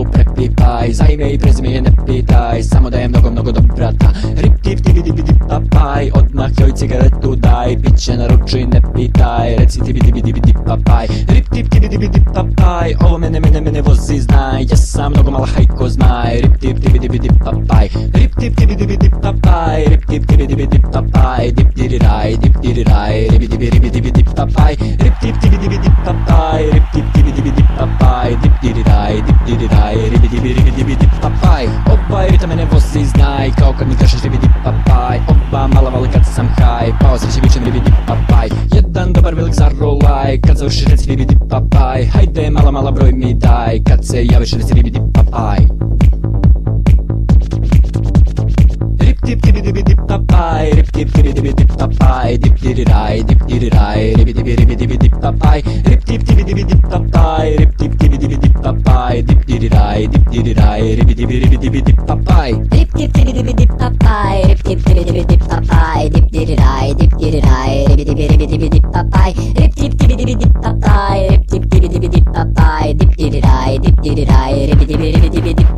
tu prepipaj, za ime i prezime je ne pitaj, samo da je mnogo dobrata. Rip tip tibi dibi dip papaj, odmah joj cigaretu daj, piće naruči ne pitaj, reci tibi dibi dibi dip papaj. Rip tip tibi dibi dip papaj, ovo mene vozi znaj, ja sam mnogo mala hajko zmaj. Rip tip tibi dibi dip papaj, rip tip tibi dibi dip papaj, rip tip tibi dibi dip papaj, dip diri raj, ribi dibi dip papaj, rip tip tibi dibi dip papaj, rip tip tibi dibi dip papaj, dip diri raj, ribi dibi dip papaj. Ovaj ritam mene vozi znaj, kao kad mi kažeš ribi dip papaj, ova mala voli kad sam haj, pa osjeća vičem ribi dip papaj. Jedan dobar velik zarolaj, kad završiš reci ribi dip papaj, hajde mala broj mi daj, kad se javiš reci ribi dip papaj. Rip tip tibi dibi dip papaj, rip tip tibi dibi dip papaj, dip diri raj, ribi dibi dip papaj, rip tip tibi dibi dip papaj, rip tip tibi dibi dip papaj, dip diri raj, ribi dibi dip papaj. Rip tip tibi dibi dip papaj, rip tip tibi dibi dip papaj, dip diri raj, ribi dibi dip papaj, rip tip tibi dibi dip papaj, rip tip tibi dibi dip papaj, dip diri raj, ribi dibi dip